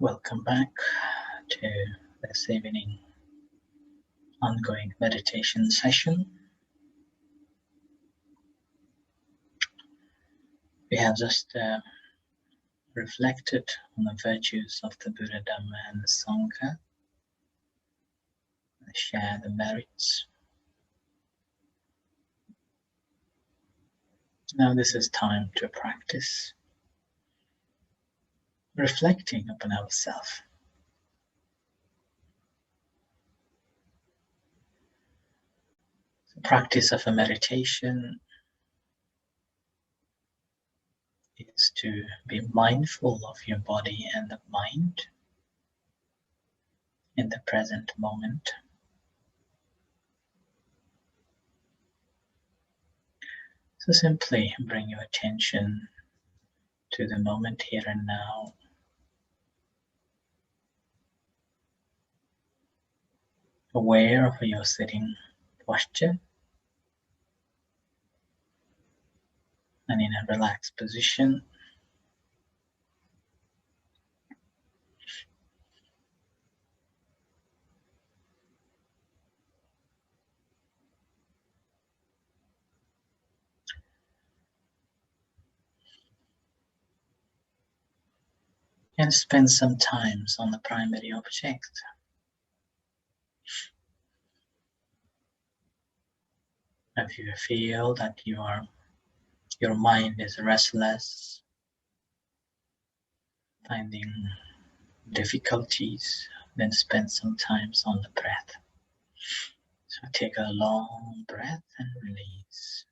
Welcome back to this evening ongoing meditation session. We have just reflected on the virtues of the Buddha, Dhamma and the Sangha, and share the merits. Now this is time to practice reflecting upon ourselves. The practice of a meditation is to be mindful of your body and the mind in the present moment. So simply bring your attention to the moment here and now. Aware of your sitting posture and in a relaxed position. And spend some time on the primary object. If you feel that your mind is restless, finding difficulties, then spend some time on the breath. So take a long breath and release.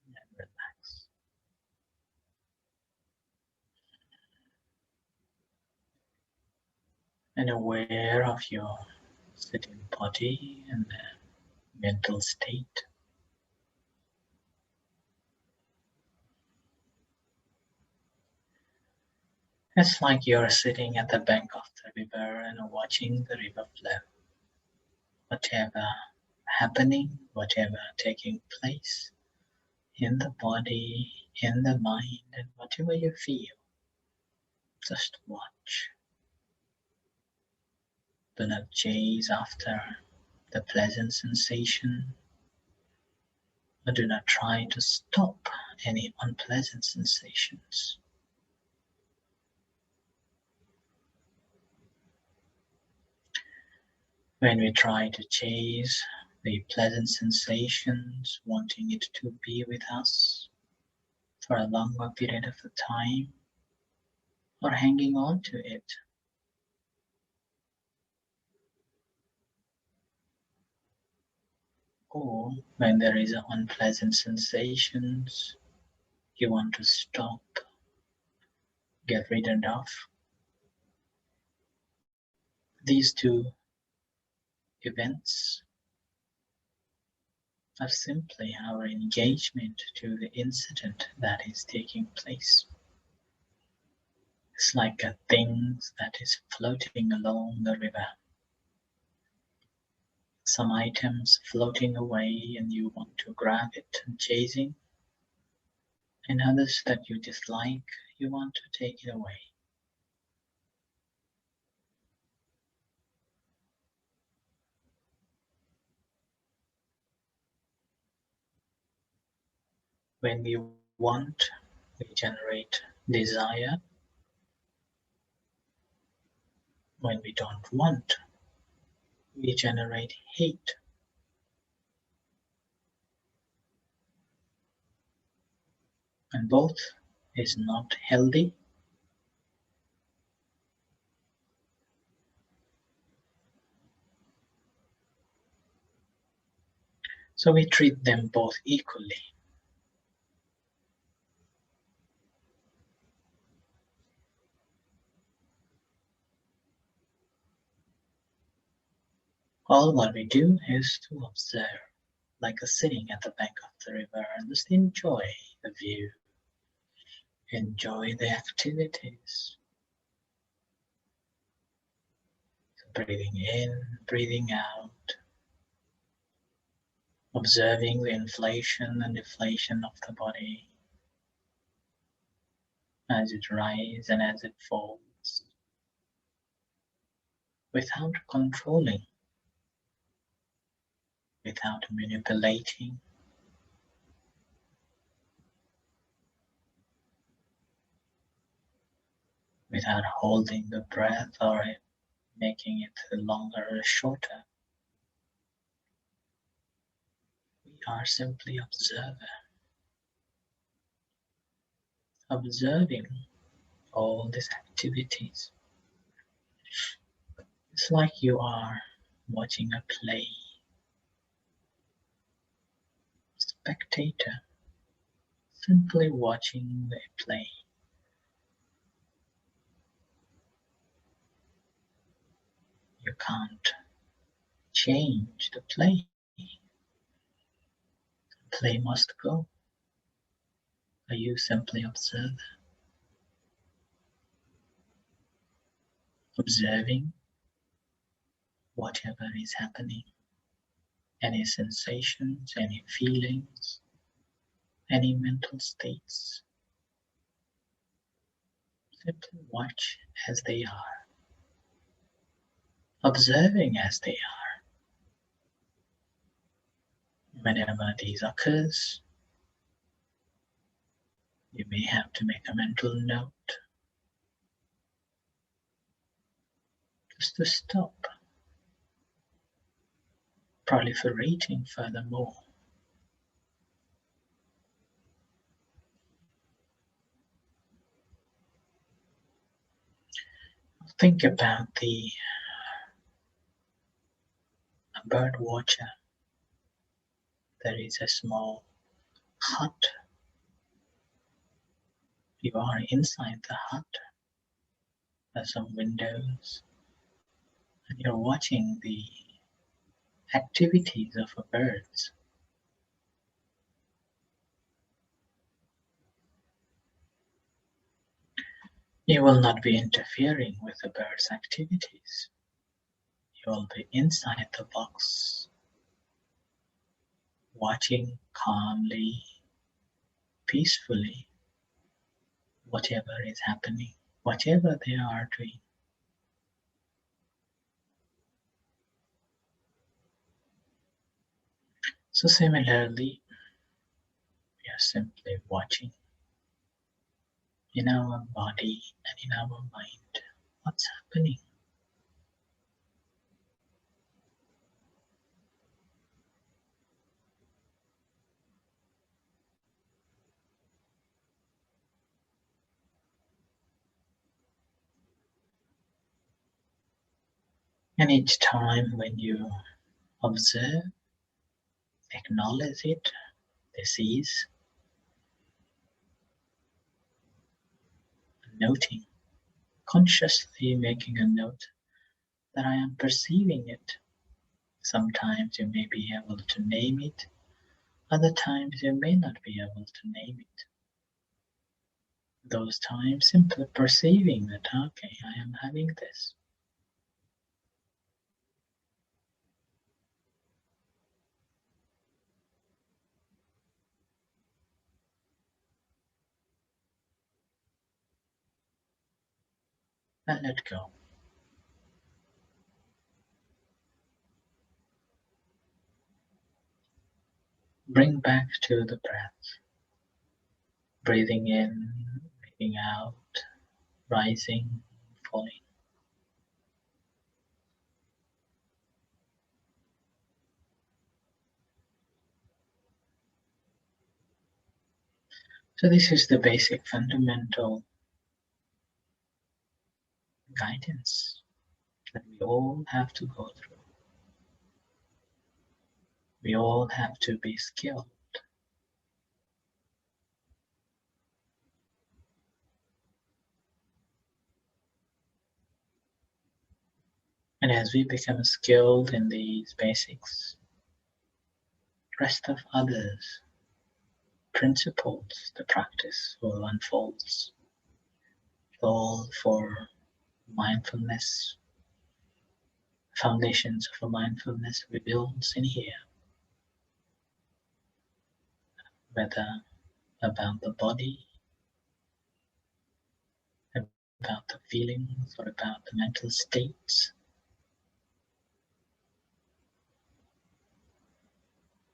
And relax. And aware of your sitting body and the mental state. It's like you're sitting at the bank of the river and watching the river flow. Whatever happening, whatever taking place in the body, in the mind, and whatever you feel, just watch. Do not chase after the pleasant sensation, or do not try to stop any unpleasant sensations. When we try to chase the pleasant sensations, wanting it to be with us for a longer period of time, or hanging on to it, or when there is unpleasant sensations, you want to stop, get rid of. These two events are simply our engagement to the incident that is taking place. It's like a thing that is floating along the river. Some items floating away and you want to grab it and chasing, and others that you dislike, you want to take it away. When we want, we generate desire. When we don't want, we generate hate. And both is not healthy. So we treat them both equally. All what we do is to observe, like a sitting at the bank of the river, and just enjoy the view, enjoy the activities. breathing in, breathing out, observing the inflation and deflation of the body as it rises and as it falls, without controlling, without manipulating, without holding the breath or making it longer or shorter. We are simply observing all these activities. It's like you are watching a play, spectator, simply watching the play. You can't change the play. The play must go. You simply observe, observing whatever is happening, any sensations, any feelings, any mental states. Simply watch as they are, observing as they are. Whenever these occurs, you may have to make a mental note just to stop proliferating furthermore. Think about the bird watcher. There is a small hut. You are inside the hut. There's some windows, and you're watching the activities of birds. You will not be interfering with the bird's activities. You will be inside the box, watching calmly, peacefully, whatever is happening, whatever they are doing. So similarly, we are simply watching in our body and in our mind what's happening. And each time when you observe, acknowledge it, this is noting, consciously making a note that I am perceiving it. Sometimes you may be able to name it, other times you may not be able to name it. Those times simply perceiving that, okay, I am having this. And let go. Bring back to the breath. Breathing in, breathing out, rising, falling. So this is the basic fundamental guidance that we all have to go through. We all have to be skilled. And as we become skilled in these basics, rest of others, principles, the practice will unfold. All for mindfulness, foundations of mindfulness we build in here, whether about the body, about the feelings, or about the mental states,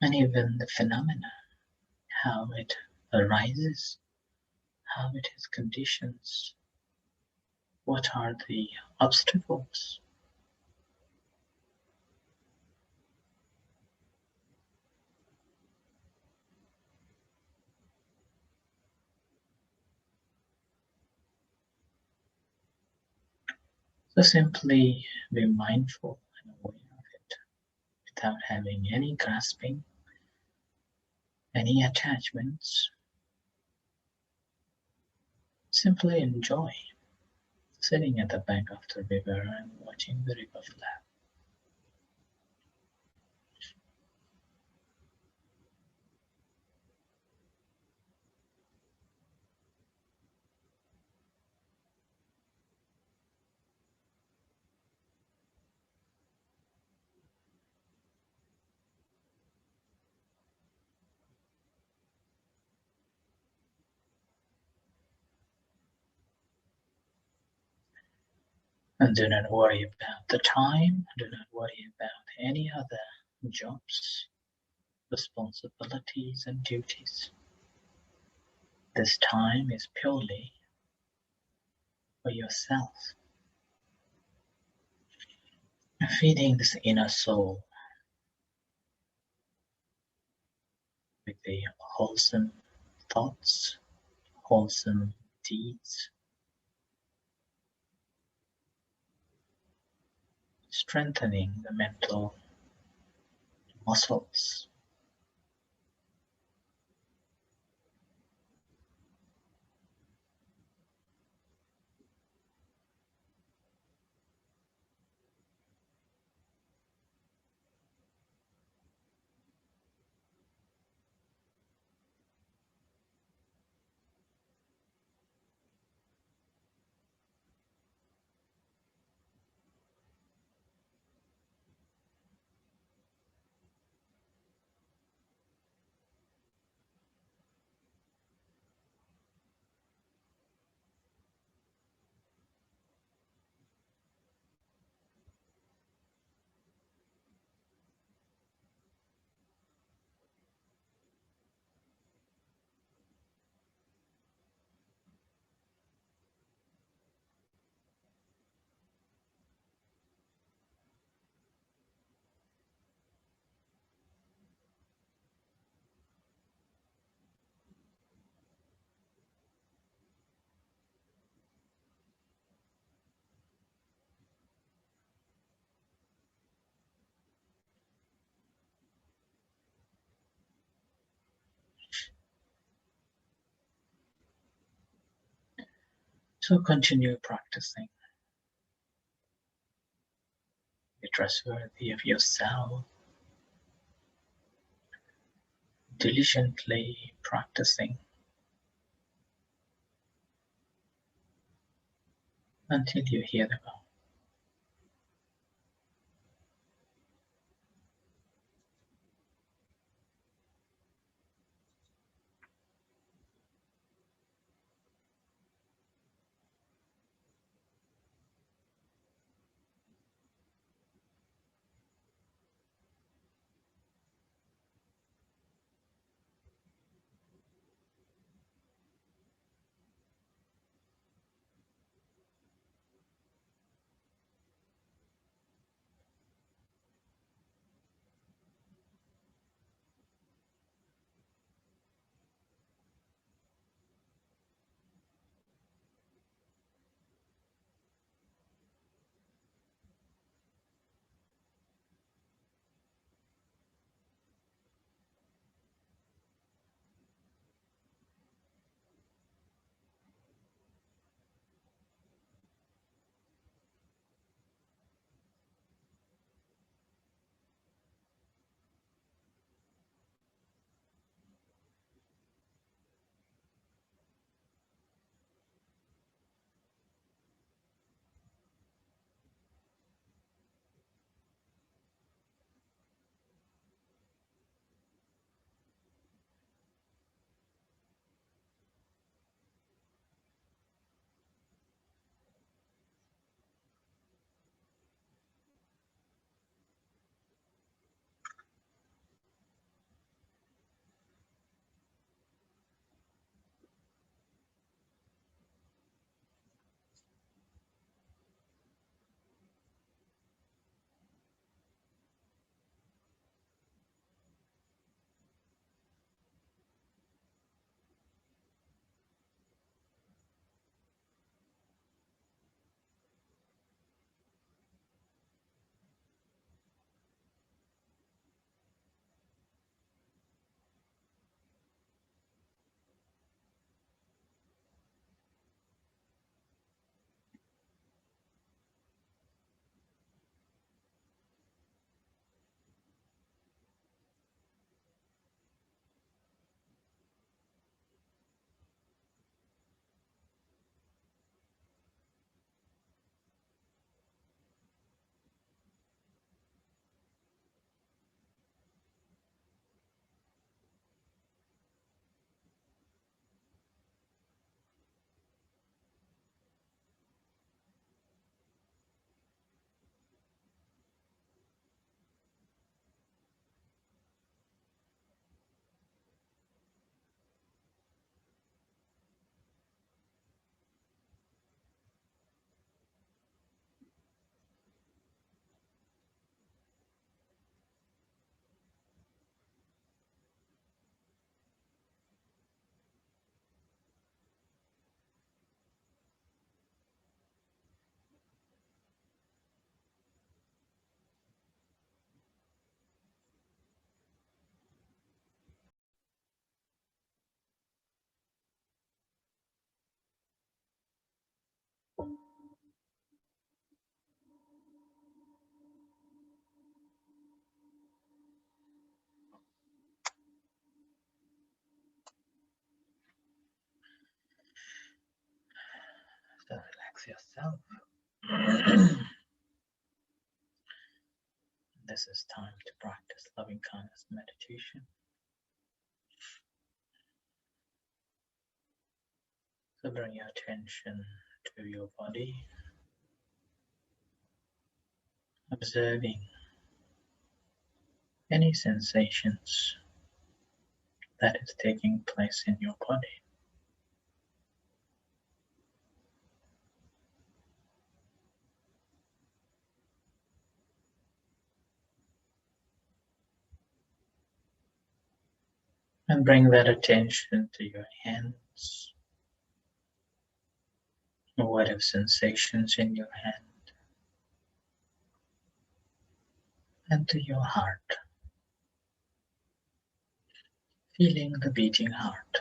and even the phenomena, how it arises, how it is conditions, what are the obstacles. So simply be mindful and aware of it without having any grasping, any attachments. Simply enjoy sitting at the bank of the river and watching the river flow. And do not worry about the time, do not worry about any other jobs, responsibilities, and duties. This time is purely for yourself, feeding this inner soul with the wholesome thoughts, wholesome deeds, strengthening the mental muscles. So continue practicing. Be trustworthy of yourself, diligently practicing until you hear the call. So relax yourself. This is time to practice loving kindness meditation. So bring your attention to your body, observing any sensations that is taking place in your body. And bring that attention to your hands, what are sensations in your hand, and to your heart, feeling the beating heart.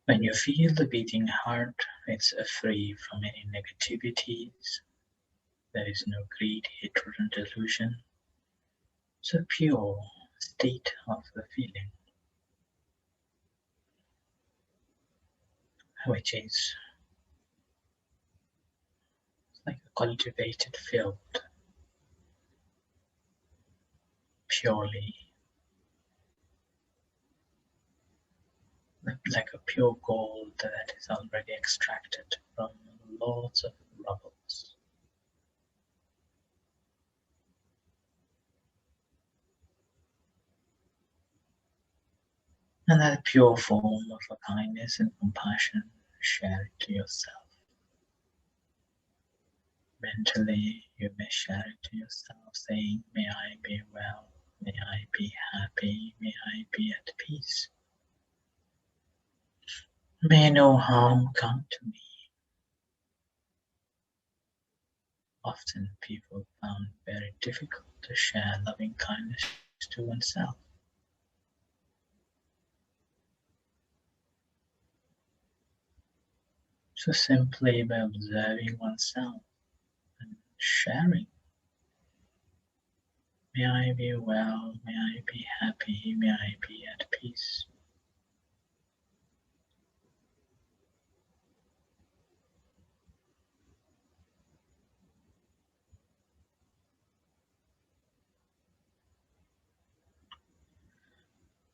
When you feel the beating heart, it's free from any negativities. There is no greed, hatred, and delusion. It's a pure state of the feeling, which is like a cultivated field, purely like a pure gold that is already extracted from lots of rubbles. And that pure form of a kindness and compassion, share it to yourself. Mentally, you may share it to yourself, saying, may I be well, may I be happy, may I be at peace. May no harm come to me. Often people found very difficult to share loving kindness to oneself. So simply by observing oneself and sharing, may I be well, may I be happy, may I be at peace.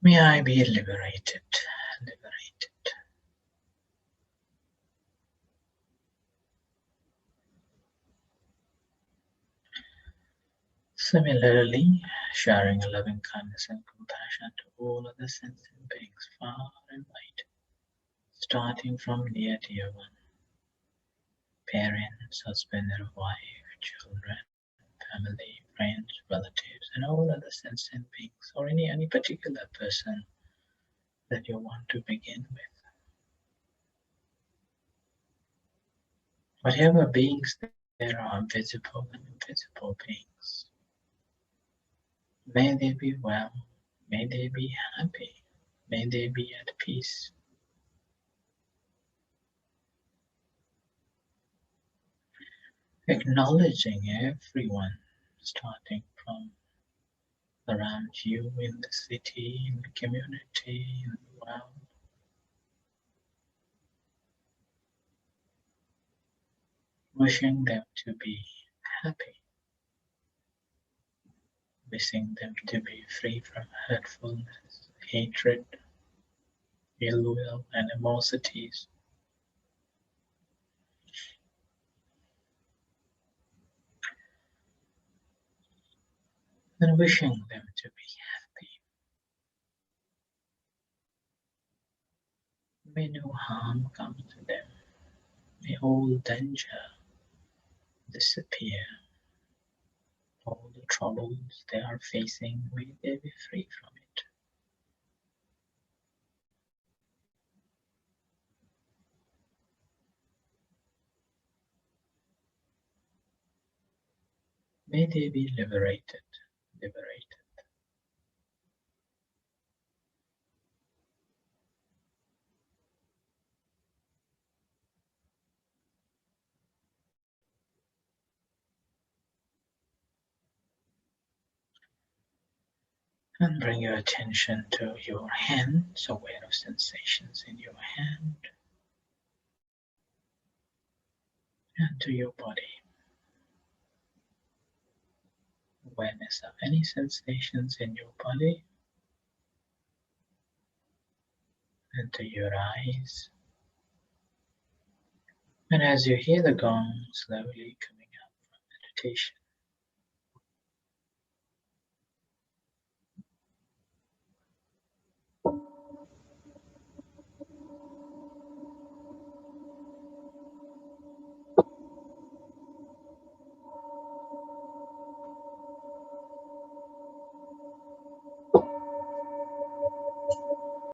May I be liberated, liberated. Similarly, sharing loving kindness and compassion to all other sentient beings far and wide, starting from near dear one, parents, husband and wife, children, family, friends, relatives, and all other sentient beings, or any particular person that you want to begin with. Whatever beings there are, visible and invisible beings, may they be well, may they be happy, may they be at peace. Acknowledging everyone, starting from around you in the city, in the community, in the world. Wishing them to be happy, wishing them to be free from hurtfulness, hatred, ill will, and animosities. And wishing them to be happy. May no harm come to them. May all danger disappear. All the troubles they are facing, may they be free from it. May they be liberated, liberated. And bring your attention to your hands, aware of sensations in your hand and to your body. Awareness of any sensations in your body and to your eyes. And as you hear the gong slowly coming up from meditation,